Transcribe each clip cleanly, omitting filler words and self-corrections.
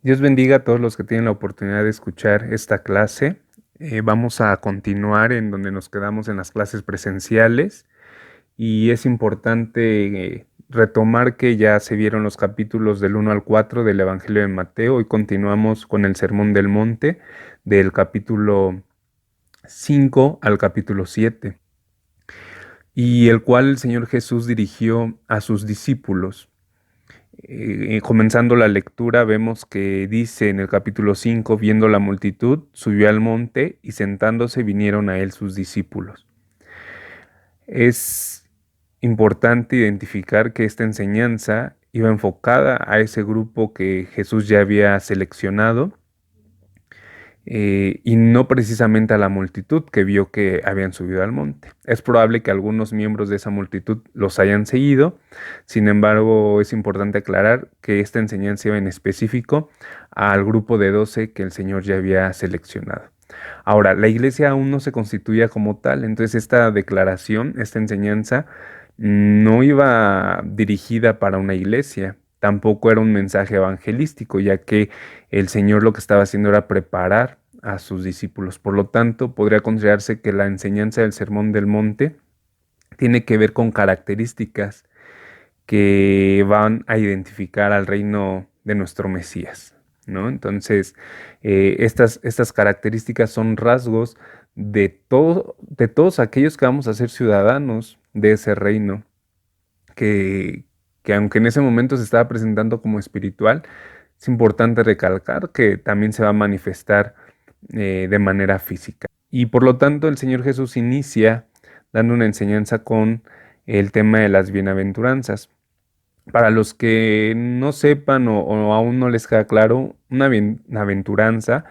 Dios bendiga a todos los que tienen la oportunidad de escuchar esta clase. Vamos a continuar en donde nos quedamos en las clases presenciales y es importante retomar que ya se vieron los capítulos del 1 al 4 del Evangelio de Mateo y continuamos con el Sermón del Monte del capítulo 5 al capítulo 7, y el cual el Señor Jesús dirigió a sus discípulos. Comenzando la lectura, vemos que dice en el capítulo 5: viendo la multitud, subió al monte y sentándose vinieron a él sus discípulos. Es importante identificar que esta enseñanza iba enfocada a ese grupo que Jesús ya había seleccionado, y no precisamente a la multitud que vio que habían subido al monte. Es probable que algunos miembros de esa multitud los hayan seguido. Sin embargo, es importante aclarar que esta enseñanza iba en específico al grupo de 12 que el Señor ya había seleccionado. Ahora, la iglesia aún no se constituía como tal, entonces esta declaración, esta enseñanza, no iba dirigida para una iglesia. Tampoco era un mensaje evangelístico, ya que el Señor lo que estaba haciendo era preparar a sus discípulos. Por lo tanto, podría considerarse que la enseñanza del Sermón del Monte tiene que ver con características que van a identificar al reino de nuestro Mesías, ¿no? Entonces, estas características son rasgos de todos aquellos que vamos a ser ciudadanos de ese reino, que, que aunque en ese momento se estaba presentando como espiritual, es importante recalcar que también se va a manifestar de manera física. Y por lo tanto el Señor Jesús inicia dando una enseñanza con el tema de las bienaventuranzas. Para los que no sepan o aún no les queda claro, una bienaventuranza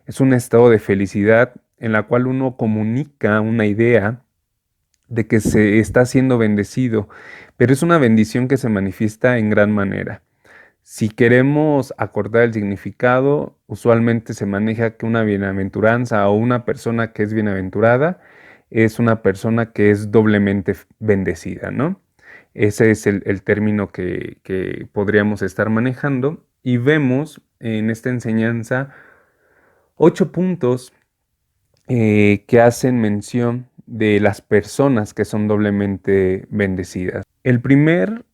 es un estado de felicidad en la cual uno comunica una idea de que se está siendo bendecido, pero es una bendición que se manifiesta en gran manera. Si queremos acordar el significado, usualmente se maneja que una bienaventuranza o una persona que es bienaventurada es una persona que es doblemente bendecida, ¿no? Ese es el término que podríamos estar manejando, y vemos en esta enseñanza 8 puntos que hacen mención de las personas que son doblemente bendecidas. El primer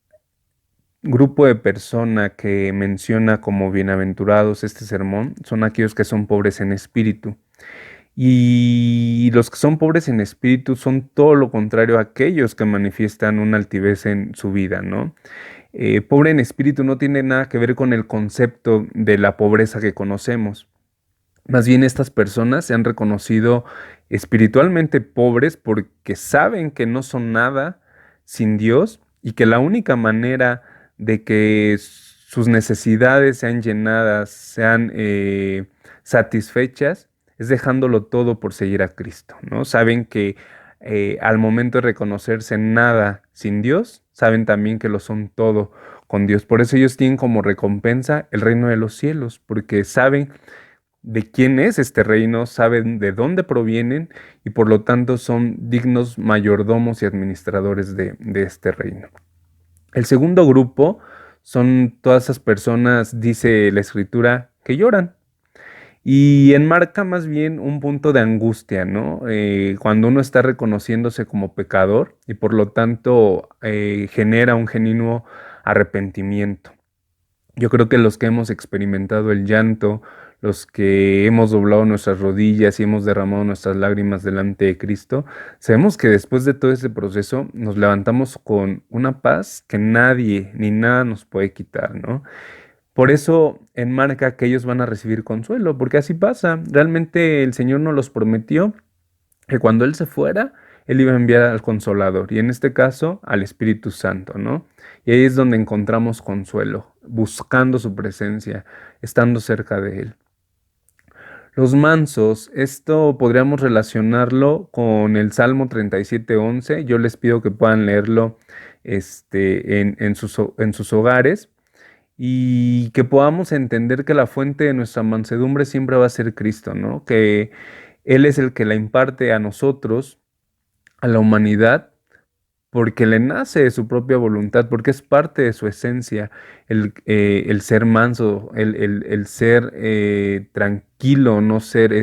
grupo de persona que menciona como bienaventurados este sermón son aquellos que son pobres en espíritu. Y los que son pobres en espíritu son todo lo contrario a aquellos que manifiestan una altivez en su vida, ¿no? Pobre en espíritu no tiene nada que ver con el concepto de la pobreza que conocemos. Más bien estas personas se han reconocido espiritualmente pobres porque saben que no son nada sin Dios y que la única manera de que sus necesidades sean llenadas, sean satisfechas, es dejándolo todo por seguir a Cristo, ¿no? Saben que al momento de reconocerse nada sin Dios, saben también que lo son todo con Dios. Por eso ellos tienen como recompensa el reino de los cielos, porque saben de quién es este reino, saben de dónde provienen y por lo tanto son dignos mayordomos y administradores de este reino. El segundo grupo son todas esas personas, dice la escritura, que lloran. Y enmarca más bien un punto de angustia, ¿no? Cuando uno está reconociéndose como pecador y por lo tanto genera un genuino arrepentimiento. Yo creo que los que hemos experimentado el llanto, los que hemos doblado nuestras rodillas y hemos derramado nuestras lágrimas delante de Cristo, sabemos que después de todo ese proceso nos levantamos con una paz que nadie ni nada nos puede quitar, ¿no? Por eso enmarca que ellos van a recibir consuelo, porque así pasa. Realmente el Señor nos los prometió que cuando Él se fuera, Él iba a enviar al Consolador, y en este caso al Espíritu Santo, ¿no? Y ahí es donde encontramos consuelo, buscando su presencia, estando cerca de Él. Los mansos, esto podríamos relacionarlo con el Salmo 37:11. Yo les pido que puedan leerlo en sus hogares, y que podamos entender que la fuente de nuestra mansedumbre siempre va a ser Cristo, ¿no? Que Él es el que la imparte a nosotros, a la humanidad, porque le nace de su propia voluntad, porque es parte de su esencia el ser manso, el ser tranquilo, no ser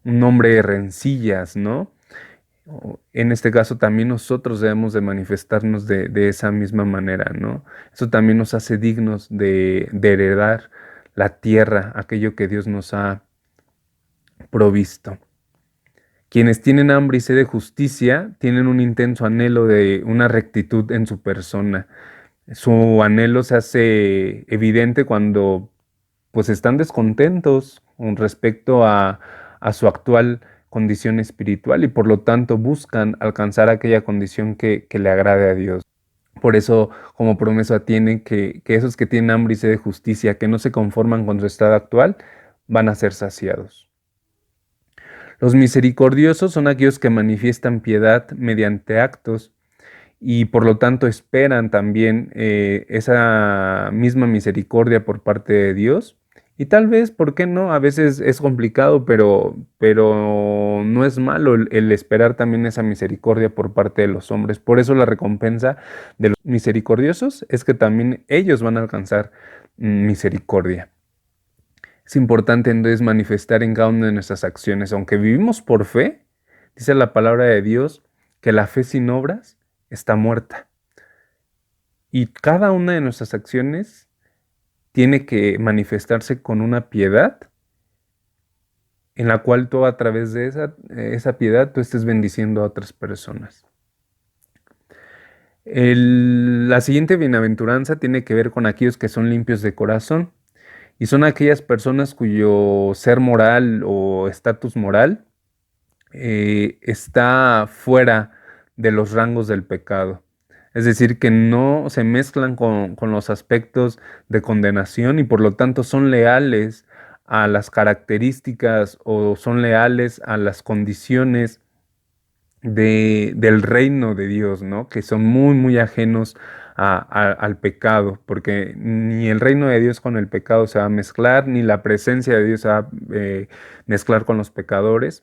un hombre de rencillas, ¿no? En este caso también nosotros debemos de manifestarnos de esa misma manera, ¿no? Eso también nos hace dignos de heredar la tierra, aquello que Dios nos ha provisto. Quienes tienen hambre y sed de justicia tienen un intenso anhelo de una rectitud en su persona. Su anhelo se hace evidente cuando pues están descontentos con respecto a su actual condición espiritual y por lo tanto buscan alcanzar aquella condición que le agrade a Dios. Por eso, como promesa tienen que esos que tienen hambre y sed de justicia, que no se conforman con su estado actual, van a ser saciados. Los misericordiosos son aquellos que manifiestan piedad mediante actos y por lo tanto esperan también esa misma misericordia por parte de Dios. Y tal vez, ¿por qué no? A veces es complicado, pero no es malo el esperar también esa misericordia por parte de los hombres. Por eso la recompensa de los misericordiosos es que también ellos van a alcanzar misericordia. Es importante entonces manifestar en cada una de nuestras acciones, aunque vivimos por fe, dice la palabra de Dios, que la fe sin obras está muerta. Y cada una de nuestras acciones tiene que manifestarse con una piedad en la cual tú a través de esa piedad tú estés bendiciendo a otras personas. La siguiente bienaventuranza tiene que ver con aquellos que son limpios de corazón y son aquellas personas cuyo ser moral o estatus moral está fuera de los rangos del pecado. Es decir, que no se mezclan con los aspectos de condenación y por lo tanto son leales a las características o son leales a las condiciones del reino de Dios, ¿no? Que son muy, muy ajenos al pecado, porque ni el reino de Dios con el pecado se va a mezclar, ni la presencia de Dios se va a mezclar con los pecadores.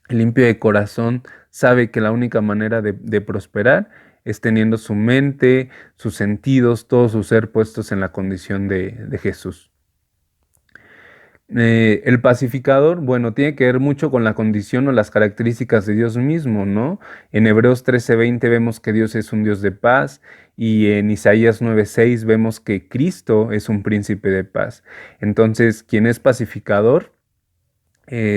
El limpio de corazón sabe que la única manera de prosperar es teniendo su mente, sus sentidos, todo su ser puestos en la condición de Jesús. El pacificador, bueno, tiene que ver mucho con la condición o las características de Dios mismo, ¿no? En Hebreos 13:20 vemos que Dios es un Dios de paz y en Isaías 9:6 vemos que Cristo es un príncipe de paz. Entonces, quien es pacificador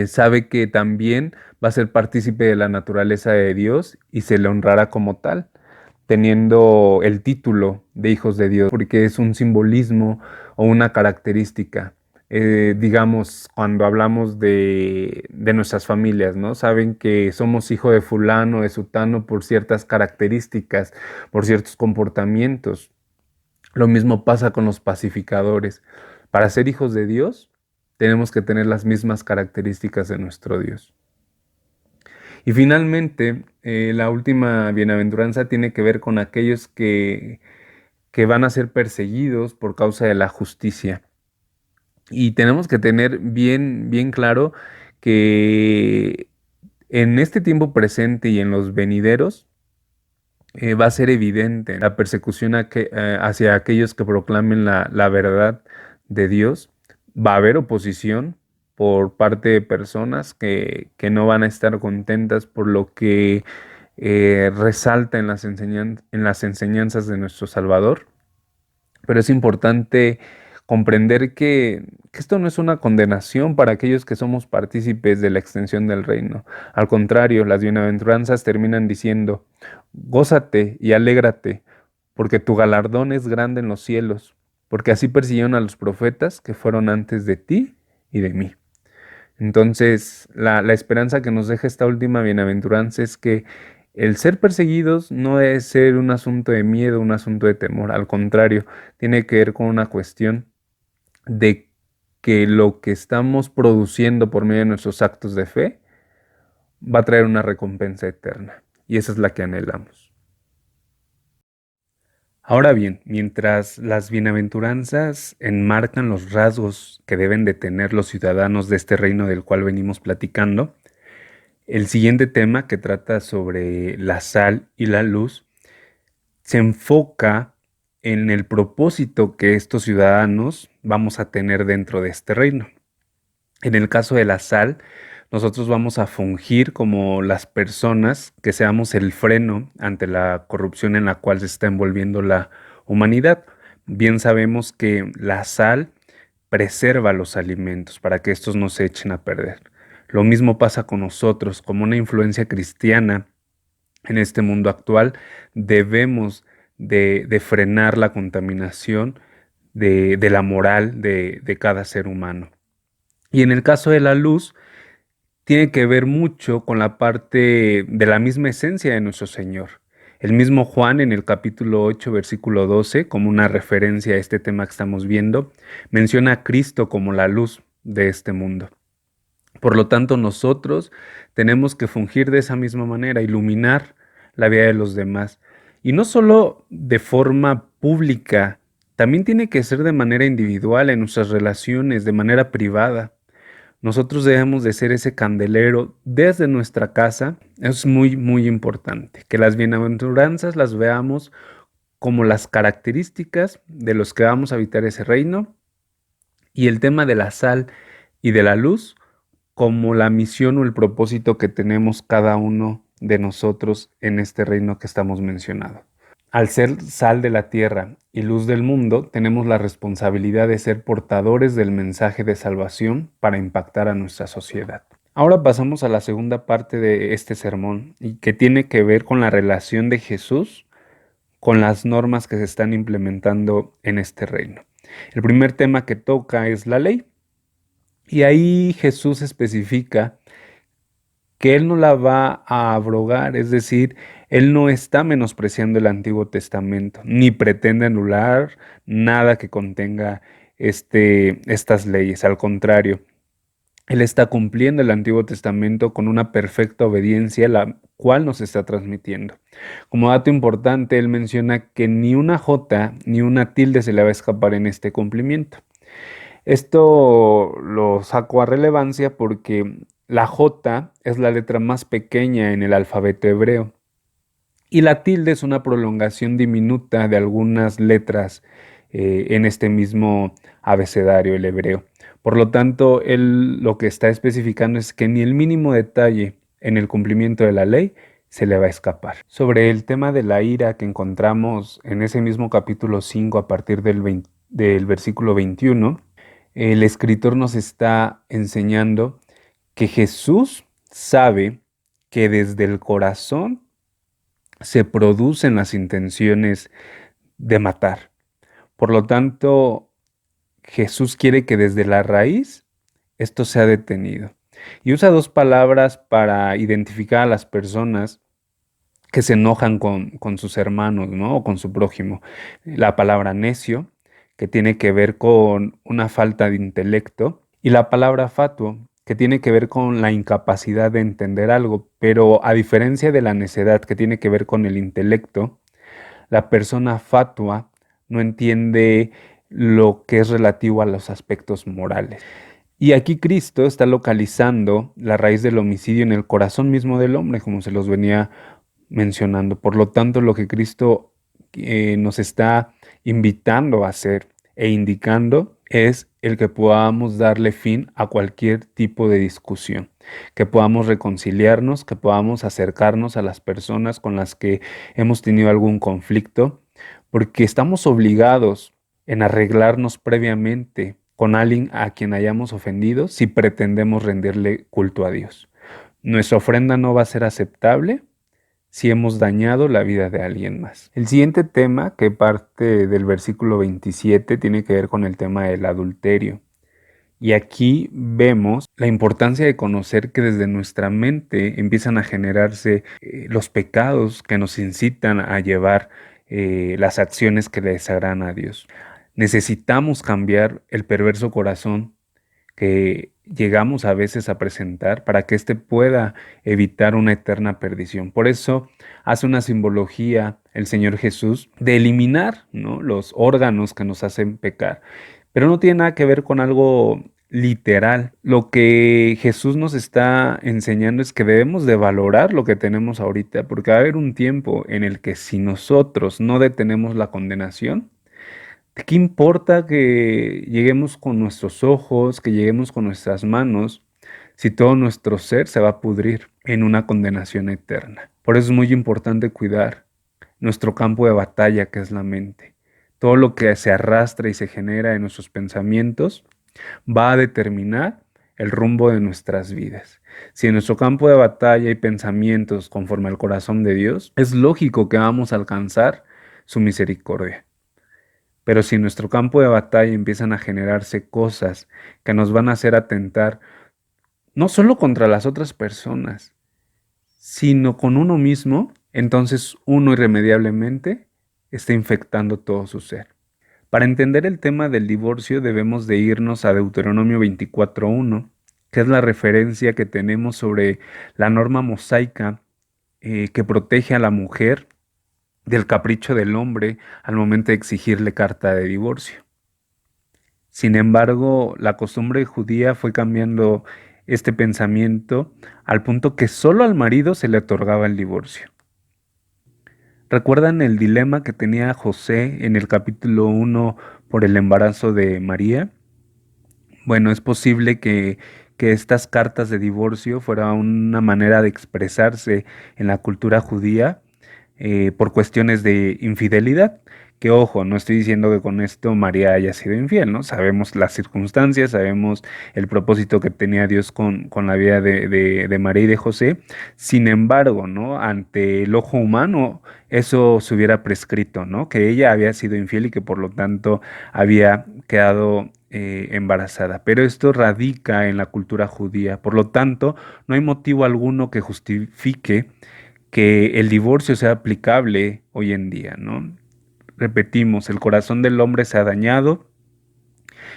sabe que también va a ser partícipe de la naturaleza de Dios y se le honrará como tal, teniendo el título de hijos de Dios, porque es un simbolismo o una característica. Digamos, cuando hablamos de nuestras familias, ¿no? Saben que somos hijo de fulano, de sutano, por ciertas características, por ciertos comportamientos. Lo mismo pasa con los pacificadores. Para ser hijos de Dios, tenemos que tener las mismas características de nuestro Dios. Y finalmente, la última bienaventuranza tiene que ver con aquellos que van a ser perseguidos por causa de la justicia. Y tenemos que tener bien, bien claro que en este tiempo presente y en los venideros va a ser evidente la persecución hacia aquellos que proclamen la verdad de Dios. Va a haber oposición por parte de personas que no van a estar contentas por lo que resalta en las enseñanzas de nuestro Salvador. Pero es importante comprender que esto no es una condenación para aquellos que somos partícipes de la extensión del reino. Al contrario, las bienaventuranzas terminan diciendo, gózate y alégrate, porque tu galardón es grande en los cielos, porque así persiguieron a los profetas que fueron antes de ti y de mí. Entonces, la esperanza que nos deja esta última bienaventuranza es que el ser perseguidos no debe ser un asunto de miedo, un asunto de temor. Al contrario, tiene que ver con una cuestión de que lo que estamos produciendo por medio de nuestros actos de fe va a traer una recompensa eterna. Y esa es la que anhelamos. Ahora bien, mientras las bienaventuranzas enmarcan los rasgos que deben de tener los ciudadanos de este reino del cual venimos platicando, El siguiente tema, que trata sobre la sal y la luz, se enfoca en el propósito que estos ciudadanos vamos a tener dentro de este reino. En el caso de la sal, nosotros vamos a fungir como las personas que seamos el freno ante la corrupción en la cual se está envolviendo la humanidad. Bien sabemos que la sal preserva los alimentos para que estos no se echen a perder. Lo mismo pasa con nosotros, como una influencia cristiana en este mundo actual, debemos de frenar la contaminación de la moral de cada ser humano. Y en el caso de la luz, tiene que ver mucho con la parte de la misma esencia de nuestro Señor. El mismo Juan en el capítulo 8, versículo 12, como una referencia a este tema que estamos viendo, menciona a Cristo como la luz de este mundo. Por lo tanto, nosotros tenemos que fungir de esa misma manera, iluminar la vida de los demás. Y no solo de forma pública, también tiene que ser de manera individual, en nuestras relaciones, de manera privada. Nosotros debemos de ser ese candelero desde nuestra casa. Es muy, muy importante que las bienaventuranzas las veamos como las características de los que vamos a habitar ese reino, y el tema de la sal y de la luz como la misión o el propósito que tenemos cada uno de nosotros en este reino que estamos mencionando. Al ser sal de la tierra y luz del mundo, tenemos la responsabilidad de ser portadores del mensaje de salvación para impactar a nuestra sociedad. Ahora pasamos a la segunda parte de este sermón, y que tiene que ver con la relación de Jesús con las normas que se están implementando en este reino. El primer tema que toca es la ley, y ahí Jesús especifica que Él no la va a abrogar, es decir, Él no está menospreciando el Antiguo Testamento, ni pretende anular nada que contenga estas leyes. Al contrario, Él está cumpliendo el Antiguo Testamento con una perfecta obediencia, la cual nos está transmitiendo. Como dato importante, Él menciona que ni una jota ni una tilde se le va a escapar en este cumplimiento. Esto lo saco a relevancia porque la J es la letra más pequeña en el alfabeto hebreo, y la tilde es una prolongación diminuta de algunas letras en este mismo abecedario, el hebreo. Por lo tanto, él lo que está especificando es que ni el mínimo detalle en el cumplimiento de la ley se le va a escapar. Sobre el tema de la ira que encontramos en ese mismo capítulo 5 a partir del versículo 21, el escritor nos está enseñando que Jesús sabe que desde el corazón se producen las intenciones de matar. Por lo tanto, Jesús quiere que desde la raíz esto sea detenido. Y usa dos palabras para identificar a las personas que se enojan con sus hermanos, ¿no? O con su prójimo. La palabra necio, que tiene que ver con una falta de intelecto, y la palabra fatuo, que tiene que ver con la incapacidad de entender algo. Pero a diferencia de la necedad, que tiene que ver con el intelecto, la persona fatua no entiende lo que es relativo a los aspectos morales. Y aquí Cristo está localizando la raíz del homicidio en el corazón mismo del hombre, como se los venía mencionando. Por lo tanto, lo que Cristo nos está invitando a hacer e indicando es el que podamos darle fin a cualquier tipo de discusión, que podamos reconciliarnos, que podamos acercarnos a las personas con las que hemos tenido algún conflicto, porque estamos obligados en arreglarnos previamente con alguien a quien hayamos ofendido si pretendemos rendirle culto a Dios. Nuestra ofrenda no va a ser aceptable si hemos dañado la vida de alguien más. El siguiente tema, que parte del versículo 27, tiene que ver con el tema del adulterio. Y aquí vemos la importancia de conocer que desde nuestra mente empiezan a generarse los pecados que nos incitan a llevar las acciones que le desagradan a Dios. Necesitamos cambiar el perverso corazón que llegamos a veces a presentar para que éste pueda evitar una eterna perdición. Por eso hace una simbología el Señor Jesús de eliminar, ¿no?, los órganos que nos hacen pecar. Pero no tiene nada que ver con algo literal. Lo que Jesús nos está enseñando es que debemos de valorar lo que tenemos ahorita, porque va a haber un tiempo en el que si nosotros no detenemos la condenación, ¿de qué importa que lleguemos con nuestros ojos, que lleguemos con nuestras manos, si todo nuestro ser se va a pudrir en una condenación eterna? Por eso es muy importante cuidar nuestro campo de batalla, que es la mente. Todo lo que se arrastra y se genera en nuestros pensamientos va a determinar el rumbo de nuestras vidas. Si en nuestro campo de batalla hay pensamientos conforme al corazón de Dios, es lógico que vamos a alcanzar su misericordia. Pero si en nuestro campo de batalla empiezan a generarse cosas que nos van a hacer atentar no solo contra las otras personas, sino con uno mismo, entonces uno irremediablemente está infectando todo su ser. Para entender el tema del divorcio debemos de irnos a Deuteronomio 24:1, que es la referencia que tenemos sobre la norma mosaica que protege a la mujer del capricho del hombre al momento de exigirle carta de divorcio. Sin embargo, la costumbre judía fue cambiando este pensamiento al punto que solo al marido se le otorgaba el divorcio. ¿Recuerdan el dilema que tenía José en el capítulo 1 por el embarazo de María? Bueno, es posible que estas cartas de divorcio fuera una manera de expresarse en la cultura judía por cuestiones de infidelidad. Que ojo, no estoy diciendo que con esto María haya sido infiel, ¿no? Sabemos las circunstancias, sabemos el propósito que tenía Dios con la vida de María y de José. Sin embargo, ¿no? Ante el ojo humano, eso se hubiera prescrito, ¿no? Que ella había sido infiel y que por lo tanto había quedado embarazada. Pero esto radica en la cultura judía. Por lo tanto, no hay motivo alguno que justifique que el divorcio sea aplicable hoy en día, ¿no? Repetimos, el corazón del hombre se ha dañado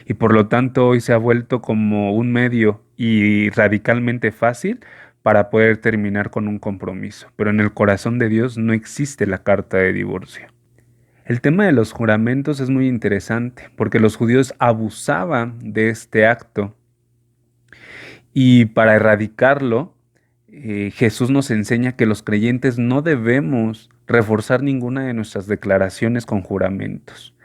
y por lo tanto hoy se ha vuelto como un medio y radicalmente fácil para poder terminar con un compromiso. Pero en el corazón de Dios no existe la carta de divorcio. El tema de los juramentos es muy interesante porque los judíos abusaban de este acto y para erradicarlo, Jesús nos enseña que los creyentes no debemos reforzar ninguna de nuestras declaraciones con juramentos.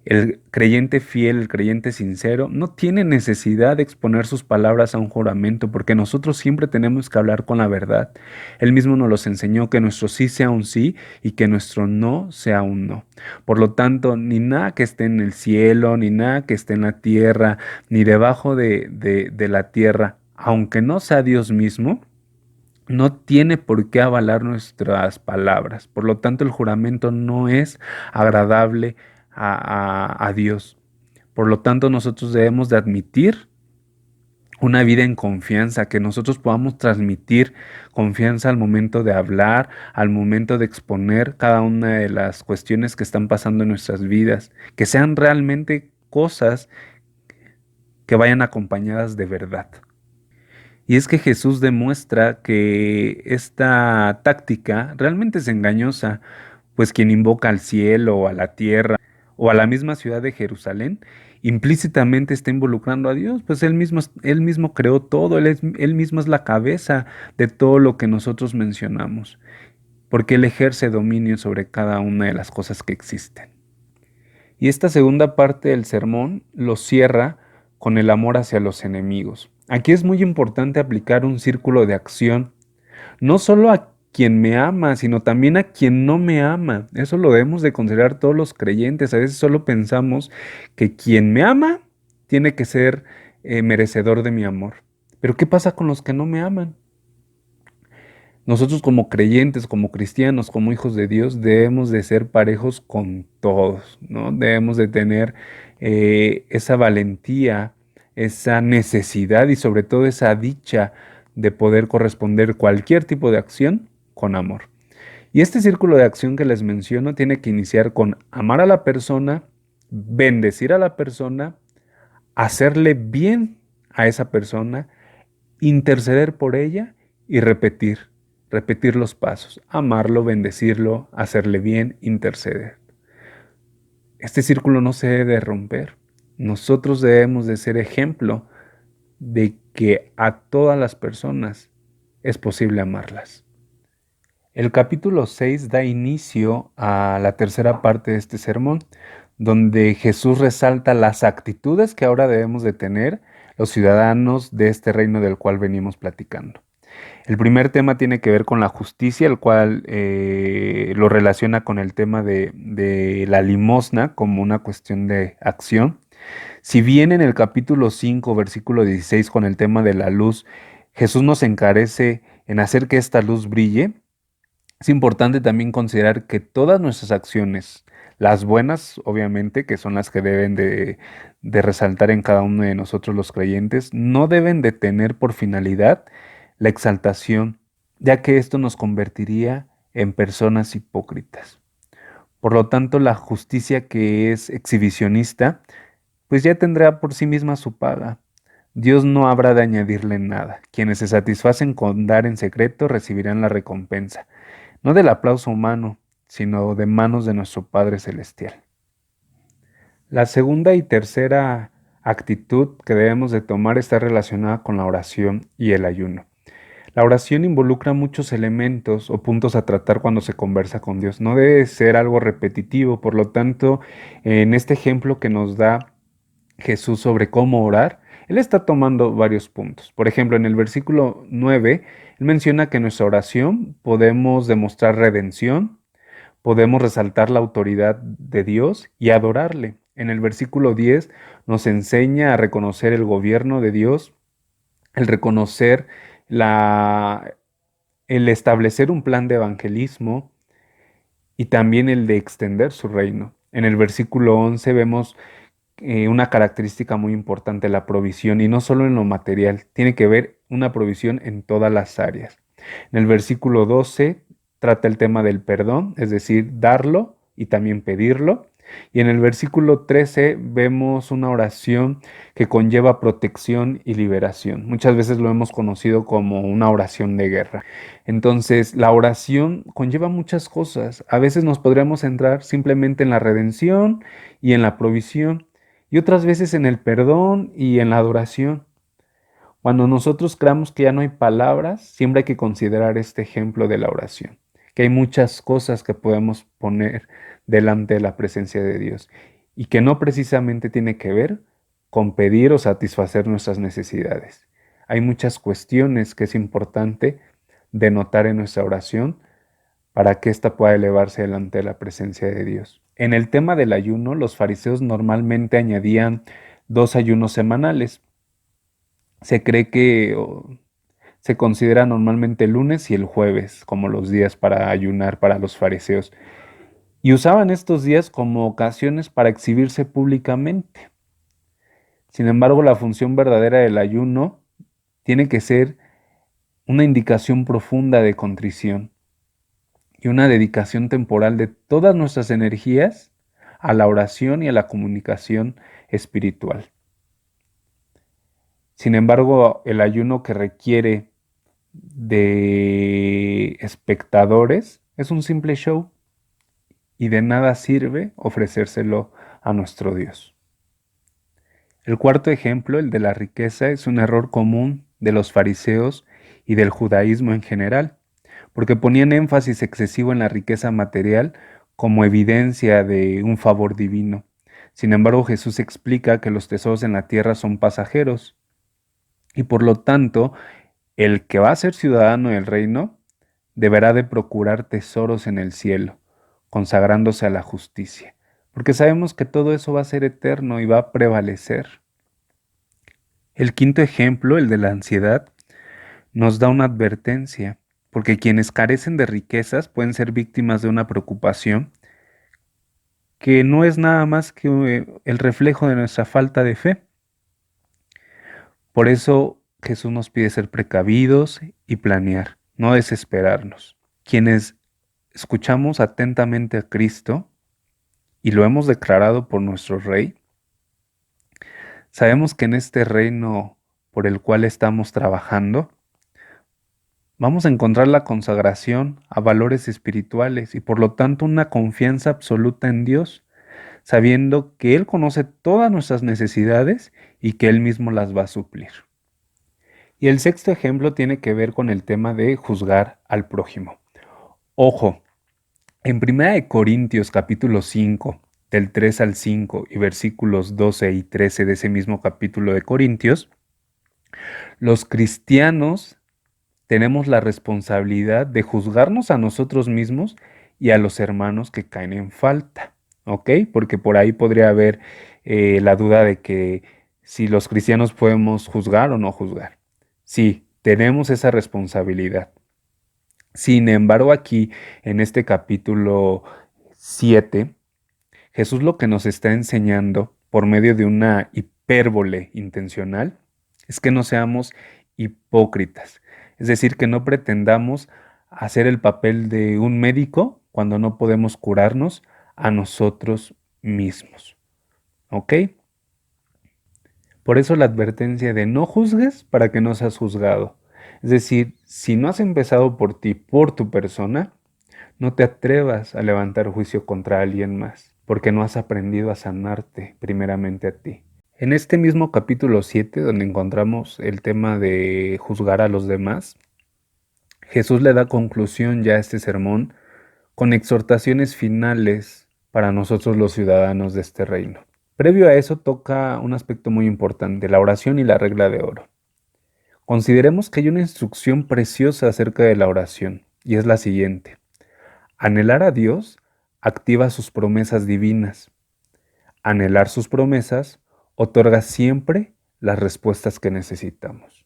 El creyente fiel, el creyente sincero, no tiene necesidad de exponer sus palabras a un juramento, porque nosotros siempre tenemos que hablar con la verdad. Él mismo nos los enseñó que nuestro sí sea un sí y que nuestro no sea un no. Por lo tanto, ni nada que esté en el cielo, ni nada que esté en la tierra, ni debajo de la tierra, aunque no sea Dios mismo, no tiene por qué avalar nuestras palabras. Por lo tanto, el juramento no es agradable a Dios. Por lo tanto, nosotros debemos de admitir una vida en confianza, que nosotros podamos transmitir confianza al momento de hablar, al momento de exponer cada una de las cuestiones que están pasando en nuestras vidas, que sean realmente cosas que vayan acompañadas de verdad. Y es que Jesús demuestra que esta táctica realmente es engañosa, pues quien invoca al cielo o a la tierra o a la misma ciudad de Jerusalén, implícitamente está involucrando a Dios, pues él mismo creó todo, él mismo es la cabeza de todo lo que nosotros mencionamos, porque Él ejerce dominio sobre cada una de las cosas que existen. Y esta segunda parte del sermón lo cierra con el amor hacia los enemigos. Aquí es muy importante aplicar un círculo de acción, no solo a quien me ama, sino también a quien no me ama. Eso lo debemos de considerar todos los creyentes. A veces solo pensamos que quien me ama tiene que ser merecedor de mi amor. Pero ¿qué pasa con los que no me aman? Nosotros como creyentes, como cristianos, como hijos de Dios, debemos de ser parejos con todos, ¿no? Debemos de tener esa valentía, esa necesidad y sobre todo esa dicha de poder corresponder cualquier tipo de acción con amor. Y este círculo de acción que les menciono tiene que iniciar con amar a la persona, bendecir a la persona, hacerle bien a esa persona, interceder por ella y repetir los pasos, amarlo, bendecirlo, hacerle bien, interceder. Este círculo no se debe romper. Nosotros debemos de ser ejemplo de que a todas las personas es posible amarlas. El capítulo 6 da inicio a la tercera parte de este sermón, donde Jesús resalta las actitudes que ahora debemos de tener los ciudadanos de este reino del cual venimos platicando. El primer tema tiene que ver con la justicia, el cual lo relaciona con el tema de la limosna como una cuestión de acción. Si bien en el capítulo 5, versículo 16, con el tema de la luz, Jesús nos encarece en hacer que esta luz brille, es importante también considerar que todas nuestras acciones, las buenas, obviamente, que son las que deben de resaltar en cada uno de nosotros los creyentes, no deben de tener por finalidad la exaltación, ya que esto nos convertiría en personas hipócritas. Por lo tanto, la justicia que es exhibicionista, pues ya tendrá por sí misma su paga. Dios no habrá de añadirle nada. Quienes se satisfacen con dar en secreto recibirán la recompensa, no del aplauso humano, sino de manos de nuestro Padre Celestial. La segunda y tercera actitud que debemos de tomar está relacionada con la oración y el ayuno. La oración involucra muchos elementos o puntos a tratar cuando se conversa con Dios. No debe ser algo repetitivo, por lo tanto, en este ejemplo que nos da Jesús sobre cómo orar, él está tomando varios puntos. Por ejemplo, en el versículo 9, él menciona que en nuestra oración podemos demostrar redención, podemos resaltar la autoridad de Dios y adorarle. En el versículo 10 nos enseña a reconocer el gobierno de Dios, el reconocer el establecer un plan de evangelismo y también el de extender su reino. En el versículo 11 vemos una característica muy importante, la provisión, y no solo en lo material, tiene que ver una provisión en todas las áreas. En el versículo 12 trata el tema del perdón, es decir, darlo y también pedirlo. Y en el versículo 13 vemos una oración que conlleva protección y liberación. Muchas veces lo hemos conocido como una oración de guerra. Entonces, la oración conlleva muchas cosas. A veces nos podríamos centrar simplemente en la redención y en la provisión, y otras veces en el perdón y en la adoración. Cuando nosotros creamos que ya no hay palabras, siempre hay que considerar este ejemplo de la oración, que hay muchas cosas que podemos poner delante de la presencia de Dios y que no precisamente tiene que ver con pedir o satisfacer nuestras necesidades. Hay muchas cuestiones que es importante denotar en nuestra oración para que ésta pueda elevarse delante de la presencia de Dios. En el tema del ayuno, los fariseos normalmente añadían 2 ayunos semanales. Se cree que se considera normalmente el lunes y el jueves como los días para ayunar para los fariseos. Y usaban estos días como ocasiones para exhibirse públicamente. Sin embargo, la función verdadera del ayuno tiene que ser una indicación profunda de contrición y una dedicación temporal de todas nuestras energías a la oración y a la comunicación espiritual. Sin embargo, el ayuno que requiere de espectadores es un simple show y de nada sirve ofrecérselo a nuestro Dios. El cuarto ejemplo, el de la riqueza, es un error común de los fariseos y del judaísmo en general, porque ponían énfasis excesivo en la riqueza material como evidencia de un favor divino. Sin embargo, Jesús explica que los tesoros en la tierra son pasajeros y por lo tanto, el que va a ser ciudadano del reino deberá de procurar tesoros en el cielo, consagrándose a la justicia, porque sabemos que todo eso va a ser eterno y va a prevalecer. El quinto ejemplo, el de la ansiedad, nos da una advertencia, porque quienes carecen de riquezas pueden ser víctimas de una preocupación que no es nada más que el reflejo de nuestra falta de fe. Por eso Jesús nos pide ser precavidos y planear, no desesperarnos. Quienes escuchamos atentamente a Cristo y lo hemos declarado por nuestro Rey, sabemos que en este reino por el cual estamos trabajando, vamos a encontrar la consagración a valores espirituales y por lo tanto una confianza absoluta en Dios, sabiendo que Él conoce todas nuestras necesidades y que Él mismo las va a suplir. Y el sexto ejemplo tiene que ver con el tema de juzgar al prójimo. Ojo, en 1 Corintios capítulo 5, del 3 al 5 y versículos 12 y 13 de ese mismo capítulo de Corintios, los cristianos tenemos la responsabilidad de juzgarnos a nosotros mismos y a los hermanos que caen en falta, ¿ok? Porque por ahí podría haber la duda de que si los cristianos podemos juzgar o no juzgar. Sí, tenemos esa responsabilidad. Sin embargo, aquí en este capítulo 7, Jesús lo que nos está enseñando por medio de una hipérbole intencional es que no seamos hipócritas. Es decir, que no pretendamos hacer el papel de un médico cuando no podemos curarnos a nosotros mismos. ¿Ok? Por eso la advertencia de no juzgues para que no seas juzgado. Es decir, si no has empezado por ti, por tu persona, no te atrevas a levantar juicio contra alguien más, porque no has aprendido a sanarte primeramente a ti. En este mismo capítulo 7, donde encontramos el tema de juzgar a los demás, Jesús le da conclusión ya a este sermón con exhortaciones finales para nosotros los ciudadanos de este reino. Previo a eso toca un aspecto muy importante, la oración y la regla de oro. Consideremos que hay una instrucción preciosa acerca de la oración, y es la siguiente. Anhelar a Dios activa sus promesas divinas. Anhelar sus promesas otorga siempre las respuestas que necesitamos.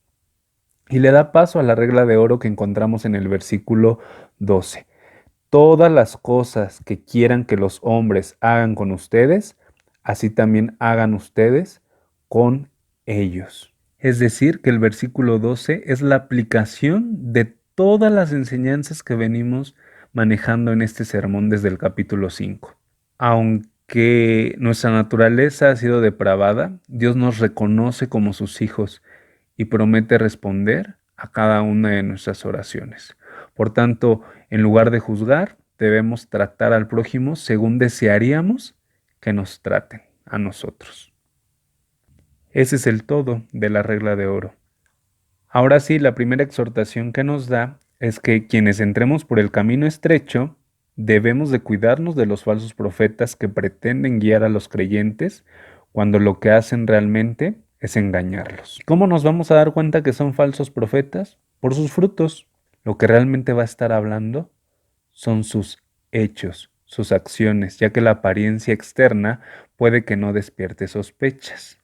Y le da paso a la regla de oro que encontramos en el versículo 12. Todas las cosas que quieran que los hombres hagan con ustedes, así también hagan ustedes con ellos. Es decir, que el versículo 12 es la aplicación de todas las enseñanzas que venimos manejando en este sermón desde el capítulo 5. Aunque nuestra naturaleza ha sido depravada, Dios nos reconoce como sus hijos y promete responder a cada una de nuestras oraciones. Por tanto, en lugar de juzgar, debemos tratar al prójimo según desearíamos que nos traten a nosotros. Ese es el todo de la regla de oro. Ahora sí, la primera exhortación que nos da es que quienes entremos por el camino estrecho, debemos de cuidarnos de los falsos profetas que pretenden guiar a los creyentes cuando lo que hacen realmente es engañarlos. ¿Cómo nos vamos a dar cuenta que son falsos profetas? Por sus frutos. Lo que realmente va a estar hablando son sus hechos, sus acciones, ya que la apariencia externa puede que no despierte sospechas.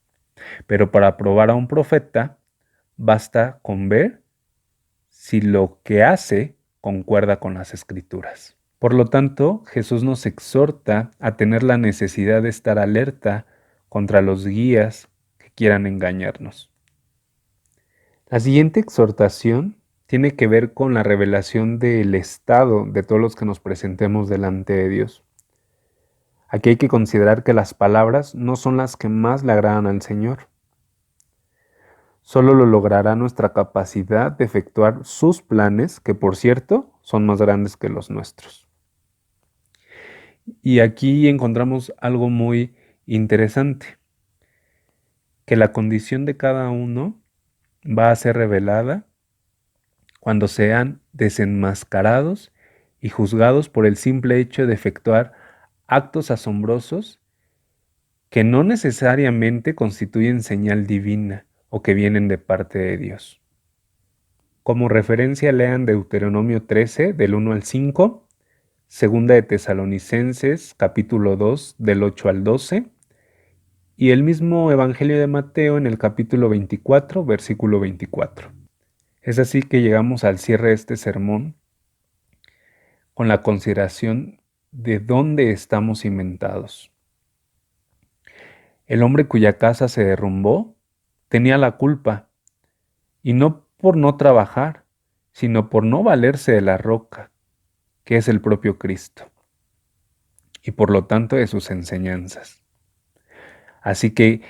Pero para probar a un profeta, basta con ver si lo que hace concuerda con las escrituras. Por lo tanto, Jesús nos exhorta a tener la necesidad de estar alerta contra los guías que quieran engañarnos. La siguiente exhortación tiene que ver con la revelación del estado de todos los que nos presentemos delante de Dios. Aquí hay que considerar que las palabras no son las que más le agradan al Señor. Solo lo logrará nuestra capacidad de efectuar sus planes, que por cierto son más grandes que los nuestros. Y aquí encontramos algo muy interesante, que la condición de cada uno va a ser revelada cuando sean desenmascarados y juzgados por el simple hecho de efectuar actos asombrosos que no necesariamente constituyen señal divina o que vienen de parte de Dios. Como referencia lean Deuteronomio 13 del 1 al 5, Segunda de Tesalonicenses capítulo 2 del 8 al 12 y el mismo Evangelio de Mateo en el capítulo 24 versículo 24. Es así que llegamos al cierre de este sermón con la consideración de dónde estamos cimentados. El hombre cuya casa se derrumbó tenía la culpa, y no por no trabajar, sino por no valerse de la roca, que es el propio Cristo, y por lo tanto de sus enseñanzas. Así que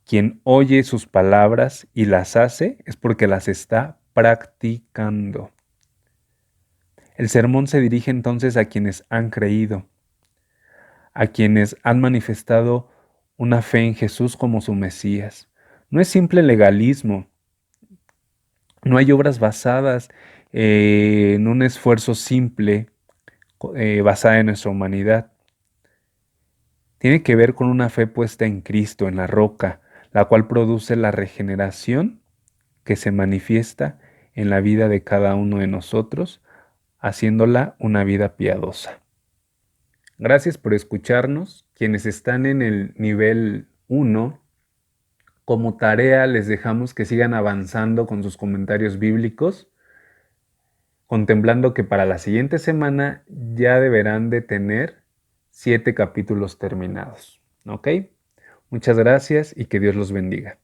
quien oye sus palabras y las hace es porque las está practicando. El sermón se dirige entonces a quienes han creído, a quienes han manifestado una fe en Jesús como su Mesías. No es simple legalismo, No hay obras basadas en un esfuerzo simple basada en nuestra humanidad. Tiene que ver con una fe puesta en Cristo, en la roca, la cual produce la regeneración que se manifiesta en la vida de cada uno de nosotros, haciéndola una vida piadosa. Gracias por escucharnos. Quienes están en el nivel 1, como tarea les dejamos que sigan avanzando con sus comentarios bíblicos, contemplando que para la siguiente semana ya deberán de tener 7 capítulos terminados. ¿Ok? Muchas gracias y que Dios los bendiga.